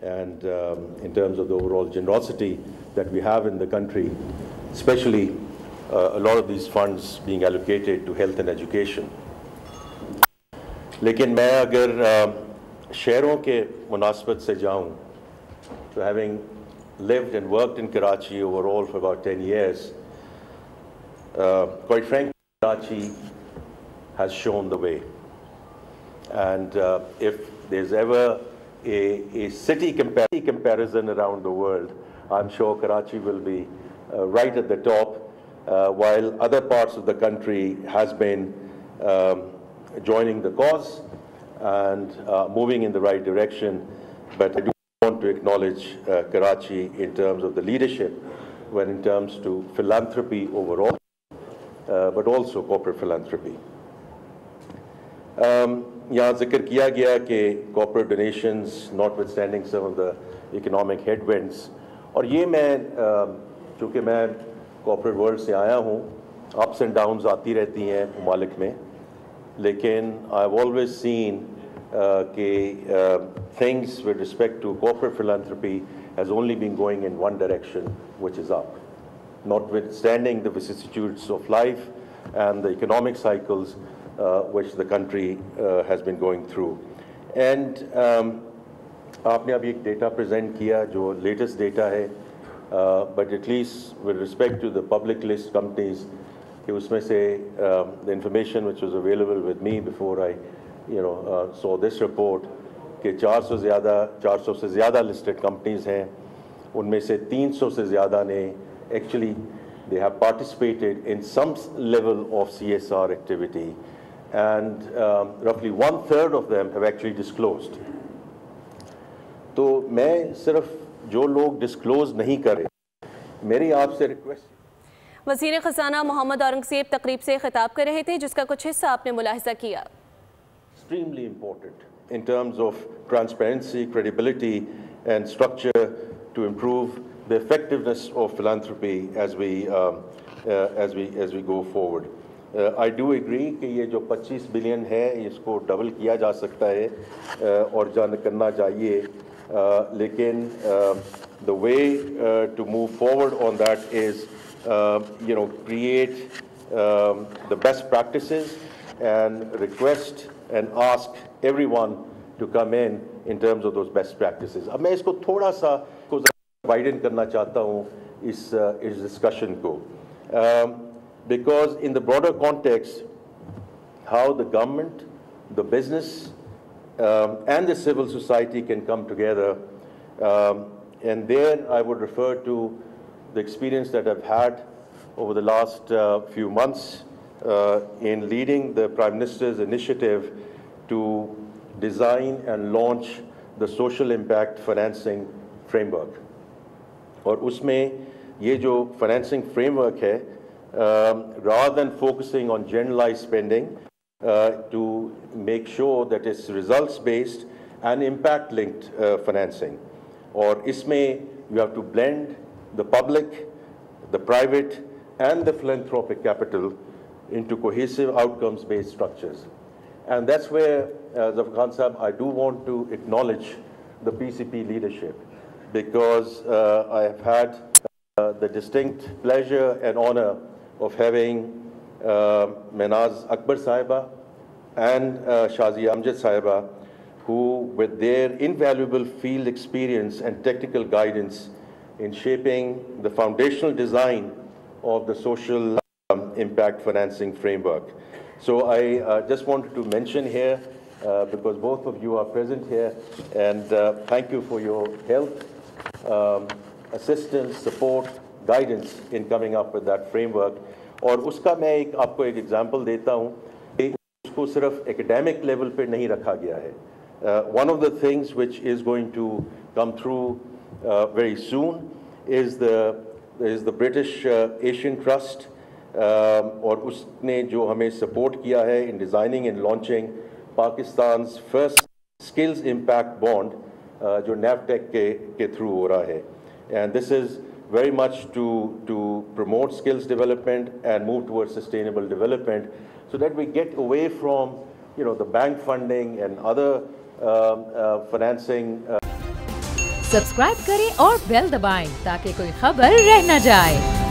and in terms of the overall generosity that we have in the country, especially a lot of these funds being allocated to health and education. लेकिन मैं अगर शहरों के मुनासबत से जाऊं, so having lived and worked in Karachi overall for about 10 years, quite frankly, Karachi has shown the way. And if there's ever a city comparison around the world, I'm sure Karachi will be right at the top, while other parts of the country has been joining the cause and moving in the right direction. But I do want to acknowledge Karachi in terms of the leadership, when in terms to philanthropy overall, but also corporate philanthropy. यहाँ जिक्र किया गया कि corporate donations, notwithstanding some of the economic headwinds, और ये मैं चूँकि मैं corporate world से आया हूँ, ups and downs आती रहती हैं मुमालिक में, लेकिन I've always seen things with respect to corporate philanthropy has only been going in one direction, which is up, notwithstanding the vicissitudes of life and the economic cycles which the country has been going through. And आपने अभी एक data present किया जो latest data है, but at least with respect to the public list companies, कि उसमें से the information which was available with me before I saw this report, कि 400 से ज़्यादा listed companies हैं, उनमें से 300 से ज़्यादा ने actually they have participated in some level of CSR activity, and roughly 1/3 of them have actually disclosed. तो मैं सिर्फ जो लोग disclose नहीं करें, मेरी आपसे request. वज़ीर ख़ज़ाना मोहम्मद औरंगज़ेब तकरीब से खिताब कर रहे थे, जिसका कुछ हिस्सा आपने मुलाहिज़ा किया. Extremely important in terms of transparency, credibility, and structure to improve the effectiveness of philanthropy as we go forward. I do agree कि ये जो 25 बिलियन है इसको डबल किया जा सकता है और करना चाहिए, लेकिन the way to move forward on that is create the best practices and request and ask everyone to come in terms of those best practices. अब मैं इसको थोड़ा सा widen करना चाहता हूँ इस discussion को, because in the broader context, how the government, the business, and the civil society can come together, and there I would refer to the experience that I've had over the last few months in leading the Prime Minister's initiative to design and launch the social impact financing framework. और उसमें ये जो financing framework है, rather than focusing on generalized spending, to make sure that it's results based and impact linked financing. और इसमें you have to blend the public, the private, and the philanthropic capital into cohesive outcomes-based structures. And that's where, Zafar Khan Sahab, I do want to acknowledge the PCP leadership, because I have had the distinct pleasure and honor of having Menaz Akbar Sahiba and Shazia Amjad Sahiba, who, with their invaluable field experience and technical guidance in shaping the foundational design of the social impact financing framework. So I just wanted to mention here, because both of you are present here, and thank you for your help, assistance, support, guidance in coming up with that framework. और उसका मैं आपको एक example देता हूँ, उसको सिर्फ academic level पे नहीं रखा गया है. One of the things which is going to come through very soon is the British Asian Trust, और उसने जो हमें support किया है in designing and launching Pakistan's first skills impact bond, जो NAVTEC के through हो रहा है. And this is very much to promote skills development and move towards sustainable development, so that we get away from the bank funding and other financing subscribe करें और bell दबाएं ताकि कोई खबर रह न जाए।